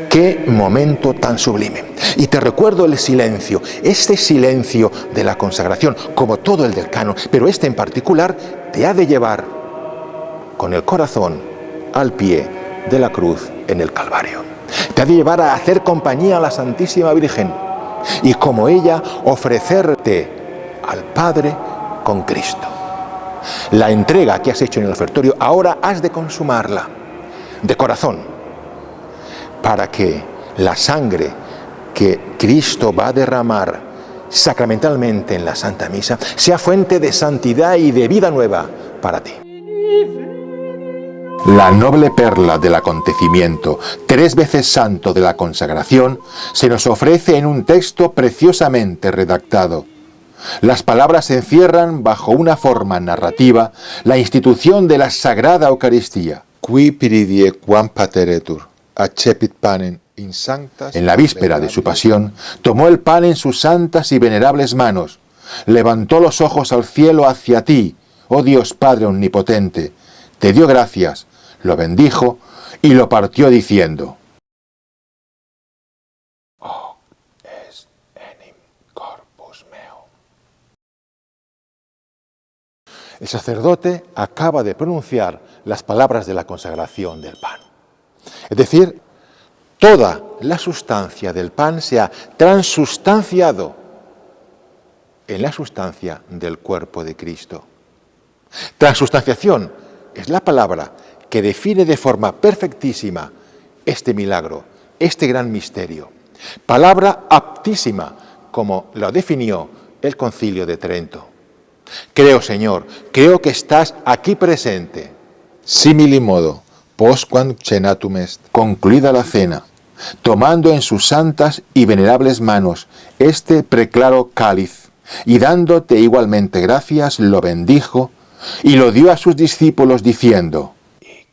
[SPEAKER 3] ¡Qué momento tan sublime! Y te recuerdo el silencio, este silencio de la consagración, como todo el del canon, pero este en particular te ha de llevar con el corazón al pie de la cruz en el Calvario. Te ha de llevar a hacer compañía a la Santísima Virgen y como ella ofrecerte al Padre con Cristo. La entrega que has hecho en el ofertorio, ahora has de consumarla de corazón, para que la sangre que Cristo va a derramar sacramentalmente en la Santa Misa sea fuente de santidad y de vida nueva para ti. La noble perla del acontecimiento, 3 veces santo de la consagración, se nos ofrece en un texto preciosamente redactado. Las palabras encierran bajo una forma narrativa la institución de la Sagrada Eucaristía.
[SPEAKER 1] Qui piridie quam pateretur, accepit panem in sanctas.
[SPEAKER 3] En la víspera de su pasión, tomó el pan en sus santas y venerables manos, levantó los ojos al cielo hacia ti, oh Dios Padre Omnipotente, te dio gracias, lo bendijo y lo partió diciendo:
[SPEAKER 1] Hoc est enim corpus meo.
[SPEAKER 3] El sacerdote acaba de pronunciar las palabras de la consagración del pan. Es decir, toda la sustancia del pan se ha transustanciado en la sustancia del cuerpo de Cristo. Transustanciación es la palabra que define de forma perfectísima este milagro, este gran misterio. Palabra aptísima, como lo definió el Concilio de Trento. Creo, Señor, creo que estás aquí presente.
[SPEAKER 1] Simili modo, postquam cenatum est,
[SPEAKER 3] Concluida la cena, tomando en sus santas y venerables manos este preclaro cáliz, y dándote igualmente gracias, lo bendijo, y lo dio a sus discípulos diciendo, Hic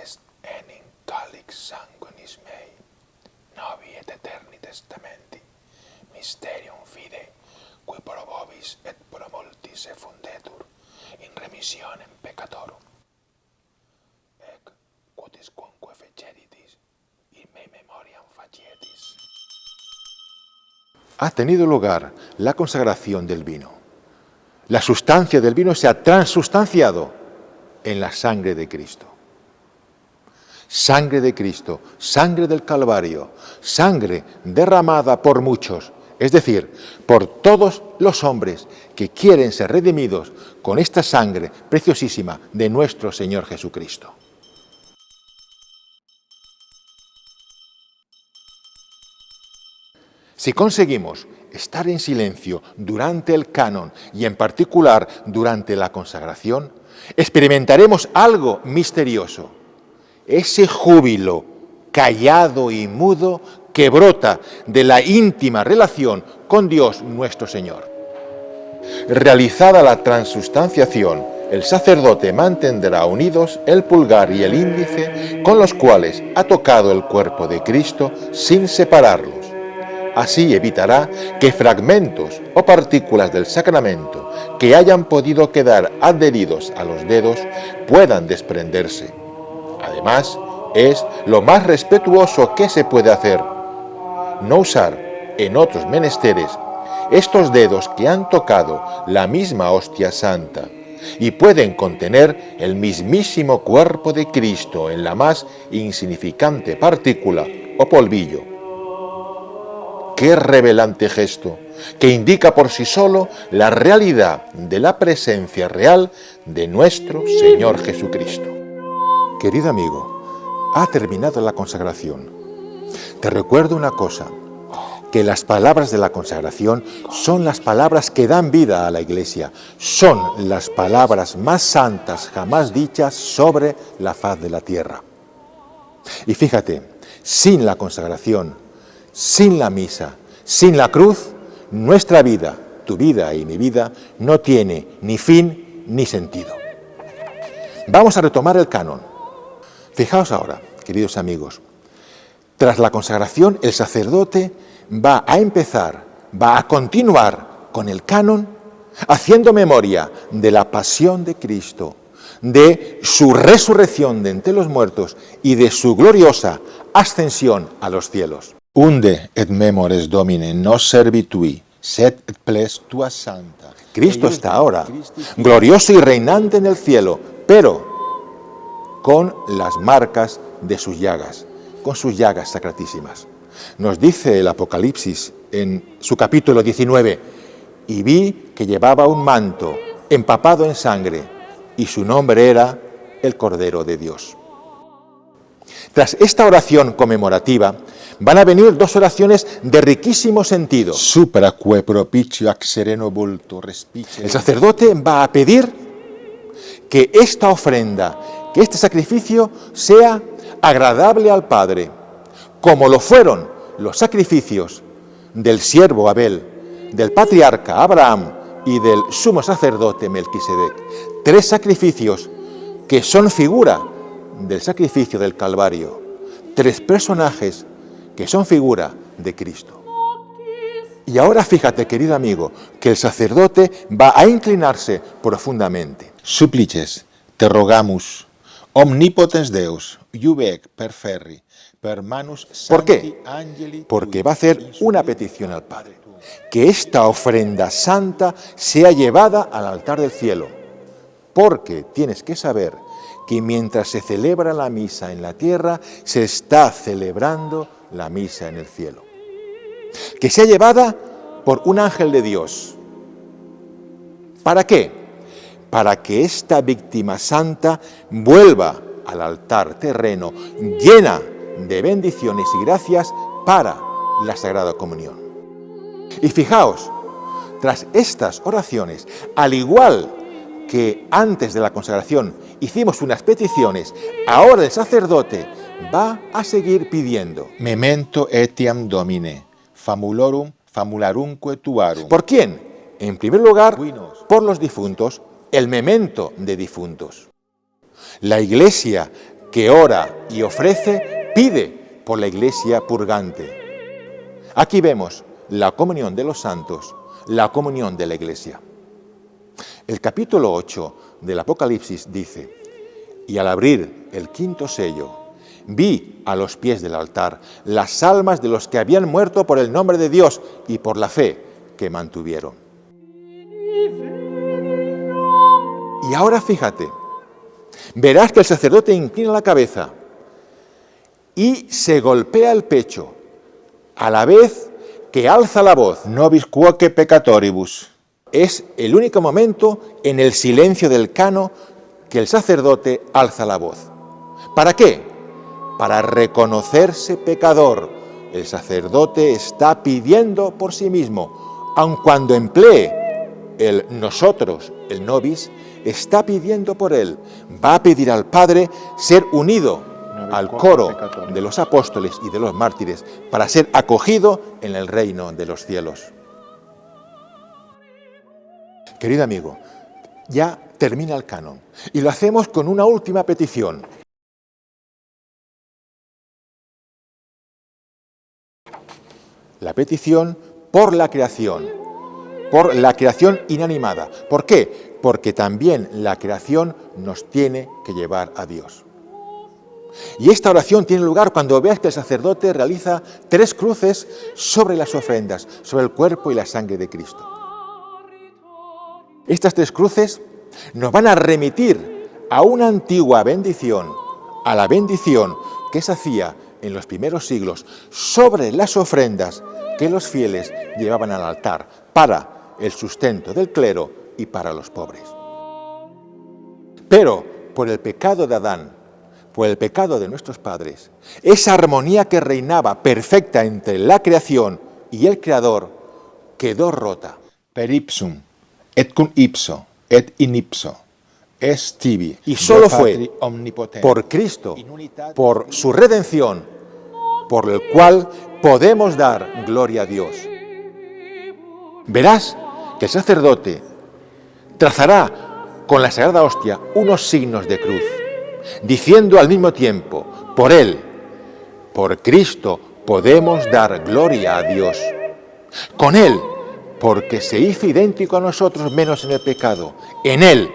[SPEAKER 3] est enim calix sanguinis mei, novi et eterni testamenti, mysterium fidei, qui pro vobis et pro multis effundetur, in remissionem peccatorum. Ec quodusquamque feceritis, in me memoriam facietis. Ha tenido lugar la consagración del vino. La sustancia del vino se ha transustanciado en la sangre de Cristo. Sangre de Cristo, sangre del Calvario, sangre derramada por muchos, es decir, por todos los hombres que quieren ser redimidos con esta sangre preciosísima de nuestro Señor Jesucristo. Si conseguimos estar en silencio durante el canon y en particular durante la consagración, experimentaremos algo misterioso, ese júbilo callado y mudo que brota de la íntima relación con Dios nuestro Señor. Realizada la transustanciación, el sacerdote mantendrá unidos el pulgar y el índice con los cuales ha tocado el cuerpo de Cristo sin separarlos. Así evitará que fragmentos o partículas del sacramento que hayan podido quedar adheridos a los dedos puedan desprenderse. Además, es lo más respetuoso que se puede hacer. No usar en otros menesteres estos dedos que han tocado la misma hostia santa y pueden contener el mismísimo cuerpo de Cristo en la más insignificante partícula o polvillo. Qué revelante gesto, que indica por sí solo la realidad de la presencia real de nuestro Señor Jesucristo. Querido amigo, ha terminado la consagración. Te recuerdo una cosa, que las palabras de la consagración son las palabras que dan vida a la Iglesia, son las palabras más santas jamás dichas sobre la faz de la tierra. Y fíjate, sin la consagración, sin la misa, sin la cruz, nuestra vida, tu vida y mi vida, no tiene ni fin ni sentido. Vamos a retomar el canon. Fijaos ahora, queridos amigos, tras la consagración el sacerdote va a continuar con el canon, haciendo memoria de la pasión de Cristo, de su resurrección de entre los muertos y de su gloriosa ascensión a los cielos. Unde et memores Domine nos servitui, sed et ples tua santa. Cristo está ahora, glorioso y reinante en el cielo, pero con las marcas de sus llagas, con sus llagas sacratísimas. Nos dice el Apocalipsis en su capítulo 19, y vi que llevaba un manto empapado en sangre, y su nombre era el Cordero de Dios. Tras esta oración conmemorativa, van a venir dos oraciones de riquísimo sentido. Supraque propicio ac sereno vulto respice. El sacerdote va a pedir que esta ofrenda, que este sacrificio sea agradable al Padre, como lo fueron los sacrificios del siervo Abel, del patriarca Abraham y del sumo sacerdote Melquisedec. Tres sacrificios que son figura del sacrificio del Calvario. Tres personajes que son figura de Cristo. Y ahora fíjate, querido amigo, que el sacerdote va a inclinarse profundamente. Supplices, te rogamus, omnipotens Deus, iuvec per ferri, per manus sancti angeli. ¿Por qué? Porque va a hacer una petición al Padre. Que esta ofrenda santa sea llevada al altar del cielo. Porque tienes que saber que mientras se celebra la misa en la tierra, se está celebrando la misa en el cielo. Que sea llevada por un ángel de Dios. ¿Para qué? Para que esta víctima santa vuelva al altar terreno llena de bendiciones y gracias para la Sagrada Comunión. Y fijaos, tras estas oraciones, al igual que antes de la consagración hicimos unas peticiones, ahora el sacerdote va a seguir pidiendo. Memento etiam Domine, famularumque tuarum. ¿Por quién? En primer lugar, por los difuntos, el memento de difuntos. La Iglesia que ora y ofrece, pide por la Iglesia purgante. Aquí vemos la comunión de los santos, la comunión de la Iglesia. El capítulo 8 del Apocalipsis dice: y al abrir el quinto sello, vi a los pies del altar las almas de los que habían muerto por el nombre de Dios y por la fe que mantuvieron. Y ahora fíjate, verás que el sacerdote inclina la cabeza y se golpea el pecho, a la vez que alza la voz. Nobis quoque peccatoribus. Es el único momento en el silencio del cano que el sacerdote alza la voz. ¿Para qué? Para reconocerse pecador. El sacerdote está pidiendo por sí mismo, aun cuando emplee el nosotros, el nobis, está pidiendo por él. Va a pedir al Padre ser unido al coro de los apóstoles y de los mártires para ser acogido en el reino de los cielos. Querido amigo, ya termina el canon y lo hacemos con una última petición. La petición por la creación inanimada. ¿Por qué? Porque también la creación nos tiene que llevar a Dios. Y esta oración tiene lugar cuando veas que el sacerdote realiza 3 cruces sobre las ofrendas, sobre el cuerpo y la sangre de Cristo. Estas 3 cruces nos van a remitir a una antigua bendición, a la bendición que se hacía en los primeros siglos sobre las ofrendas que los fieles llevaban al altar para el sustento del clero y para los pobres. Pero por el pecado de Adán, por el pecado de nuestros padres, esa armonía que reinaba perfecta entre la creación y el Creador quedó rota. Per ipsum, et cum ipso, et in ipso, est tibi. Y solo fue por Cristo, por su redención, por el cual podemos dar gloria a Dios. Verás que el sacerdote trazará con la Sagrada Hostia unos signos de cruz, diciendo al mismo tiempo: por Él, por Cristo, podemos dar gloria a Dios. Con Él, porque se hizo idéntico a nosotros menos en el pecado. En Él,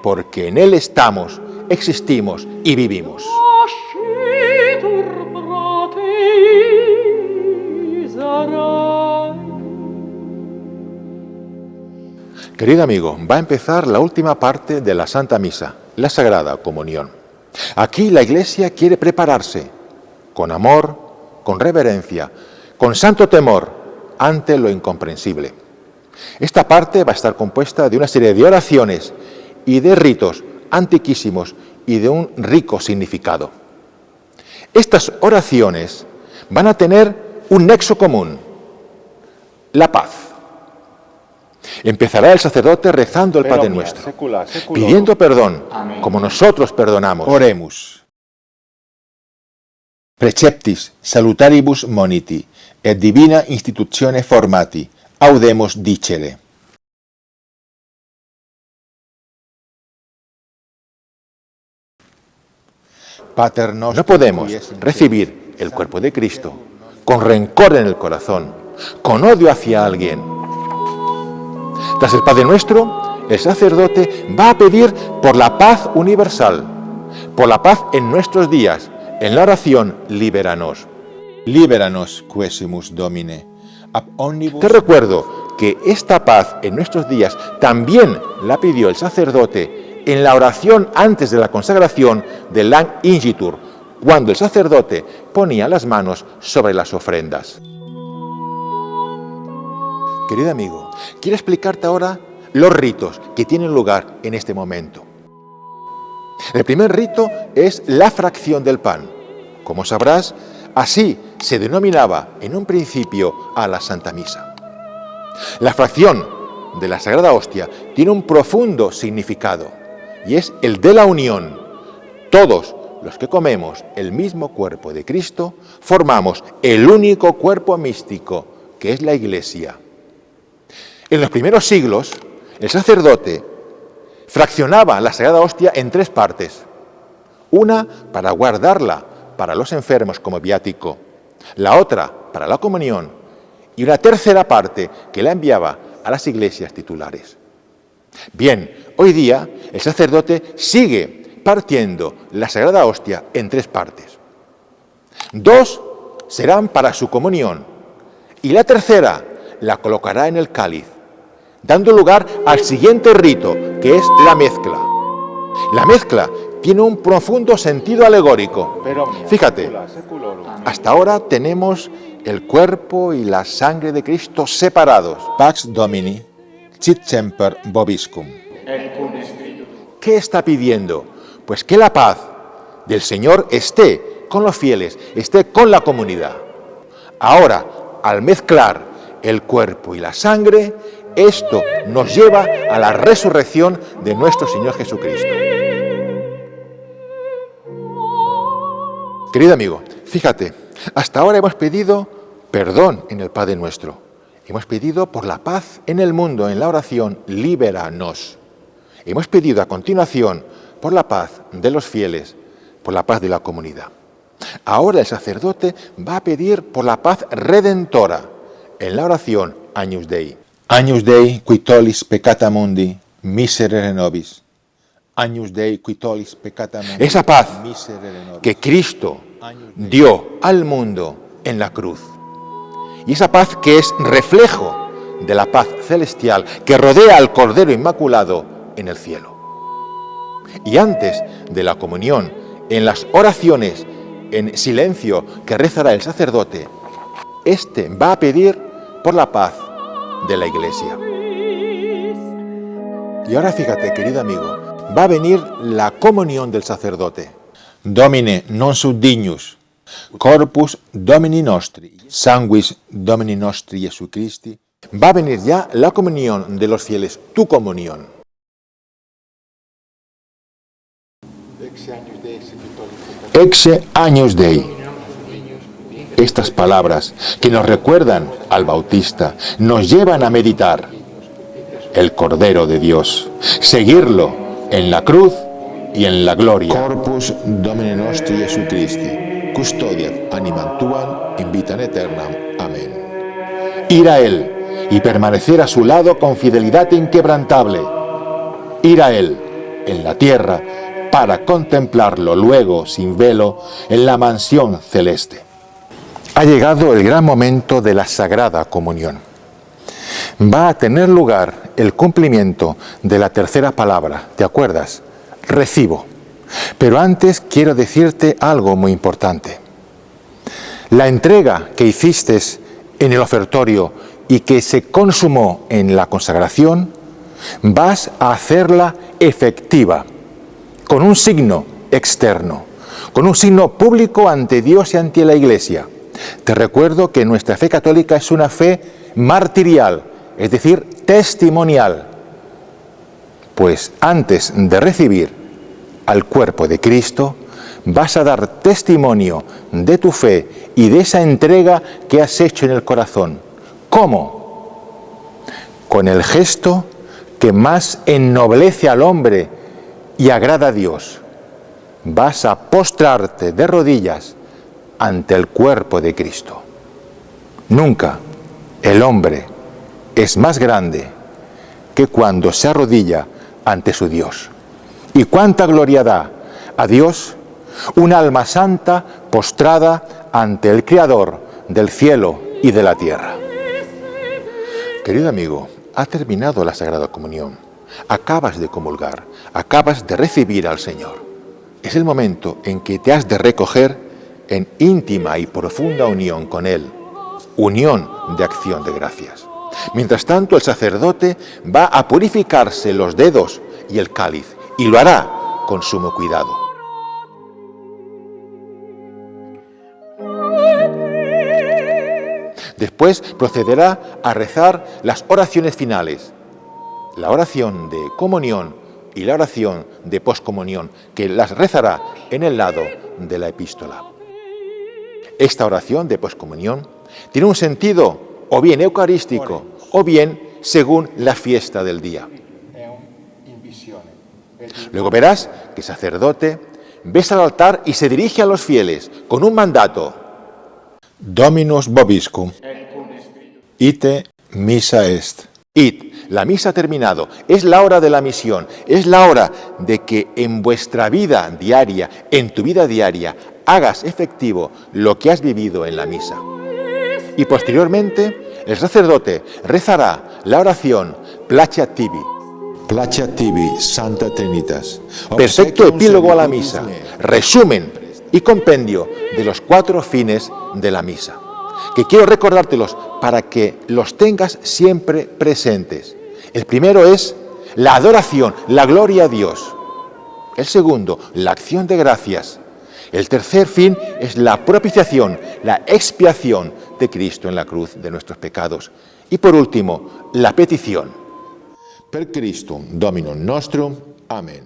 [SPEAKER 3] porque en Él estamos, existimos y vivimos. Querido amigo, va a empezar la última parte de la Santa Misa, la Sagrada Comunión. Aquí la Iglesia quiere prepararse con amor, con reverencia, con santo temor ante lo incomprensible. Esta parte va a estar compuesta de una serie de oraciones y de ritos antiquísimos y de un rico significado. Estas oraciones van a tener un nexo común: la paz. Empezará el sacerdote rezando el Padre Nuestro, pidiendo perdón, como nosotros perdonamos. Oremus. Preceptis salutaribus moniti, et divina institutione formati, audemus dicere. Pater nostro, no podemos recibir el cuerpo de Cristo con rencor en el corazón, con odio hacia alguien. Tras el Padre Nuestro, el sacerdote va a pedir por la paz universal, por la paz en nuestros días, en la oración Libéranos. Libéranos, quesimus Domine. Te recuerdo que esta paz en nuestros días también la pidió el sacerdote en la oración antes de la consagración del Lang Ingitur, cuando el sacerdote ponía las manos sobre las ofrendas. Querido amigo, quiero explicarte ahora los ritos que tienen lugar en este momento. El primer rito es la fracción del pan. Como sabrás, así se denominaba en un principio a la Santa Misa. La fracción de la Sagrada Hostia tiene un profundo significado y es el de la unión. Todos los que comemos el mismo cuerpo de Cristo, formamos el único cuerpo místico, que es la Iglesia. En los primeros siglos, el sacerdote fraccionaba la Sagrada Hostia en 3 partes. Una para guardarla para los enfermos como viático, la otra para la comunión y una tercera parte que la enviaba a las iglesias titulares. Bien, hoy día el sacerdote sigue partiendo la Sagrada Hostia en 3 partes. 2 serán para su comunión y la tercera la colocará en el cáliz, dando lugar al siguiente rito, que es la mezcla. La mezcla tiene un profundo sentido alegórico. Fíjate, hasta ahora tenemos el cuerpo y la sangre de Cristo separados. Pax Domini, sit semper vobiscum. ¿Qué está pidiendo? Pues que la paz del Señor esté con los fieles, esté con la comunidad. Ahora, al mezclar el cuerpo y la sangre, esto nos lleva a la resurrección de nuestro Señor Jesucristo. Querido amigo, fíjate, hasta ahora hemos pedido perdón en el Padre Nuestro. Hemos pedido por la paz en el mundo, en la oración, líbranos. Hemos pedido a continuación por la paz de los fieles, por la paz de la comunidad. Ahora el sacerdote va a pedir por la paz redentora en la oración Agnus Dei. Agnus Dei qui tollis peccata mundi, miserere nobis. Agnus Dei qui tollis peccata mundi. Esa paz que Cristo dio al mundo en la cruz. Y esa paz que es reflejo de la paz celestial que rodea al Cordero Inmaculado en el cielo. Y antes de la comunión, en las oraciones en silencio que rezará el sacerdote, este va a pedir por la paz de la Iglesia. Y ahora fíjate, querido amigo, va a venir la comunión del sacerdote. Domine non sum dignus, corpus Domini nostri, sanguis Domini nostri Jesu Christi. Va a venir ya la comunión de los fieles, tu comunión. Exe Agnus Dei. Estas palabras que nos recuerdan al Bautista nos llevan a meditar el Cordero de Dios, seguirlo en la cruz y en la gloria. Corpus Domini nostri Jesu Christi, custodiat animam tuam in vitam aeternam. Amén. Ir a Él y permanecer a su lado con fidelidad inquebrantable. Ir a Él en la tierra para contemplarlo luego sin velo en la mansión celeste. Ha llegado el gran momento de la Sagrada Comunión. Va a tener lugar el cumplimiento de la tercera palabra, ¿te acuerdas? Recibo. Pero antes quiero decirte algo muy importante. La entrega que hiciste en el ofertorio y que se consumó en la consagración, vas a hacerla efectiva, con un signo externo, con un signo público ante Dios y ante la Iglesia. Te recuerdo que nuestra fe católica es una fe martirial, es decir, testimonial. Pues antes de recibir al cuerpo de Cristo, vas a dar testimonio de tu fe y de esa entrega que has hecho en el corazón. ¿Cómo? Con el gesto que más ennoblece al hombre y agrada a Dios. Vas a postrarte de rodillas ante el cuerpo de Cristo. Nunca el hombre es más grande que cuando se arrodilla ante su Dios. ¿Y cuánta gloria da a Dios un alma santa postrada ante el Creador del cielo y de la tierra? Querido amigo, ha terminado la Sagrada Comunión. Acabas de comulgar, acabas de recibir al Señor. Es el momento en que te has de recoger en íntima y profunda unión con Él, unión de acción de gracias. Mientras tanto, el sacerdote va a purificarse los dedos y el cáliz, y lo hará con sumo cuidado. Después procederá a rezar las oraciones finales, la oración de comunión y la oración de poscomunión, que las rezará en el lado de la epístola. Esta oración de poscomunión tiene un sentido o bien eucarístico o bien según la fiesta del día. Luego verás que el sacerdote besa al altar y se dirige a los fieles con un mandato.
[SPEAKER 1] Dominus vobiscum. Ite missa est.
[SPEAKER 3] Id, la misa ha terminado, es la hora de la misión, es la hora de que en vuestra vida diaria, en tu vida diaria, hagas efectivo lo que has vivido en la misa. Y posteriormente, el sacerdote rezará la oración Placeat tibi.
[SPEAKER 1] Placeat tibi, Santa Trinitas.
[SPEAKER 3] Perfecto epílogo a la misa, resumen y compendio de los 4 fines de la misa, que quiero recordártelos para que los tengas siempre presentes. El primero es la adoración, la gloria a Dios. El segundo, la acción de gracias. El tercer fin es la propiciación, la expiación de Cristo en la cruz de nuestros pecados. Y por último, la petición.
[SPEAKER 1] Per Christum Dominum nostrum. Amén.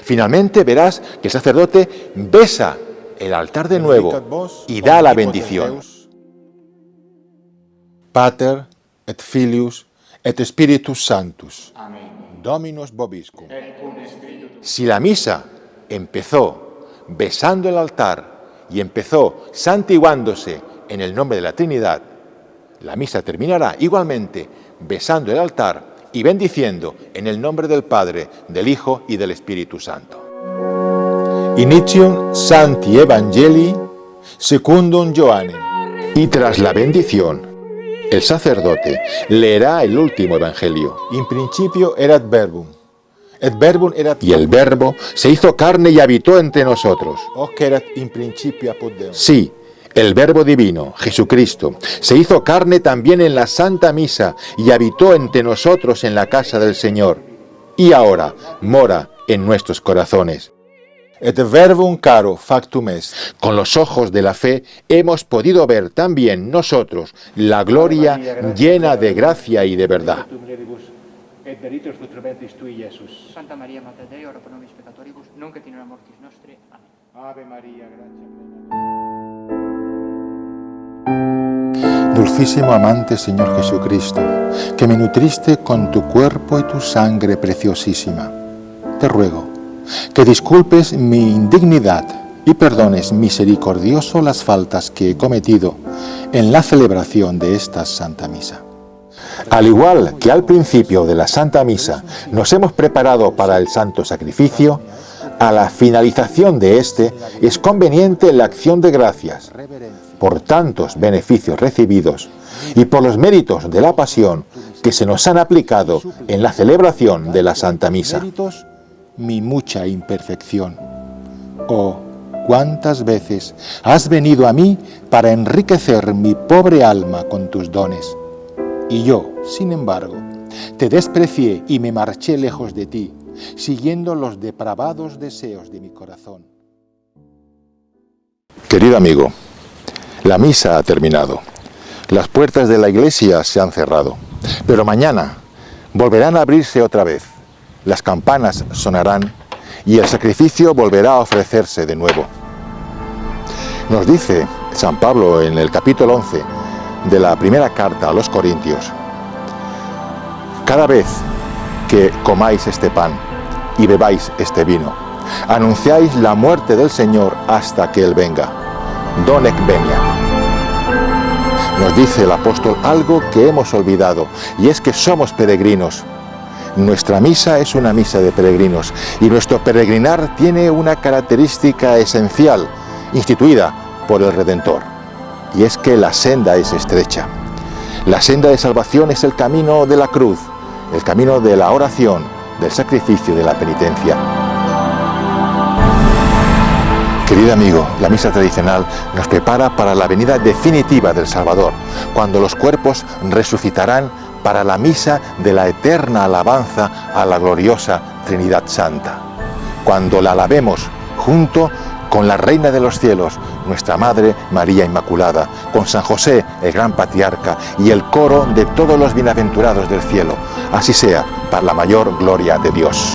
[SPEAKER 3] Finalmente verás que el sacerdote besa el altar de nuevo y da la bendición.
[SPEAKER 1] Pater et Filius et Spiritus Sanctus.
[SPEAKER 4] Amén.
[SPEAKER 1] Dominus vobiscum.
[SPEAKER 3] Si la misa empezó besando el altar y empezó santiguándose en el nombre de la Trinidad, la misa terminará igualmente besando el altar y bendiciendo en el nombre del Padre, del Hijo y del Espíritu Santo.
[SPEAKER 1] Initium Sancti Evangelii secundum Johannem.
[SPEAKER 3] Y tras la bendición, el sacerdote leerá el último evangelio.
[SPEAKER 1] In principio erat verbum, et verbum erat
[SPEAKER 3] Y el Verbo se hizo carne y habitó entre nosotros.
[SPEAKER 1] hoc erat in principio apud Deum.
[SPEAKER 3] Sí, el Verbo divino, Jesucristo, se hizo carne también en la Santa Misa y habitó entre nosotros en la casa del Señor. Y ahora mora en nuestros corazones.
[SPEAKER 1] Et verbum caro factum est.
[SPEAKER 3] Con los ojos de la fe hemos podido ver también nosotros la gloria llena de gracia y de verdad.
[SPEAKER 5] Santa Maria Mater Dei, ora pro nobis peccatoribus, nunc et in hora mortis nostre. Amén.
[SPEAKER 4] Ave María, gracia plena.
[SPEAKER 1] Dulcísimo amante Señor Jesucristo, que me nutriste con tu cuerpo y tu sangre preciosísima, te ruego que disculpes mi indignidad y perdones misericordioso las faltas que he cometido en la celebración de esta Santa Misa.
[SPEAKER 3] Al igual que al principio de la Santa Misa nos hemos preparado para el Santo Sacrificio, a la finalización de este es conveniente la acción de gracias por tantos beneficios recibidos y por los méritos de la pasión que se nos han aplicado en la celebración de la Santa Misa.
[SPEAKER 1] Mi mucha imperfección. Oh, cuántas veces has venido a mí para enriquecer mi pobre alma con tus dones. Y yo, sin embargo, te desprecié y me marché lejos de ti, siguiendo los depravados deseos de mi corazón.
[SPEAKER 3] Querido amigo, la misa ha terminado. Las puertas de la iglesia se han cerrado, pero mañana volverán a abrirse otra vez. Las campanas sonarán y el sacrificio volverá a ofrecerse de nuevo. Nos dice San Pablo en el capítulo 11 de la primera carta a los Corintios: cada vez que comáis este pan y bebáis este vino, anunciáis la muerte del Señor hasta que Él venga. Donec veniam. Nos dice el apóstol algo que hemos olvidado, y es que somos peregrinos. Nuestra misa es una misa de peregrinos y nuestro peregrinar tiene una característica esencial, instituida por el Redentor, y es que la senda es estrecha. La senda de salvación es el camino de la cruz, el camino de la oración, del sacrificio, de la penitencia. Querido amigo, la misa tradicional nos prepara para la venida definitiva del Salvador, cuando los cuerpos resucitarán para la misa de la eterna alabanza a la gloriosa Trinidad Santa, cuando la alabemos junto
[SPEAKER 1] con la Reina de los Cielos, nuestra Madre María Inmaculada, con San José, el gran patriarca, y el coro de todos los bienaventurados del cielo. Así sea, para la mayor gloria de Dios.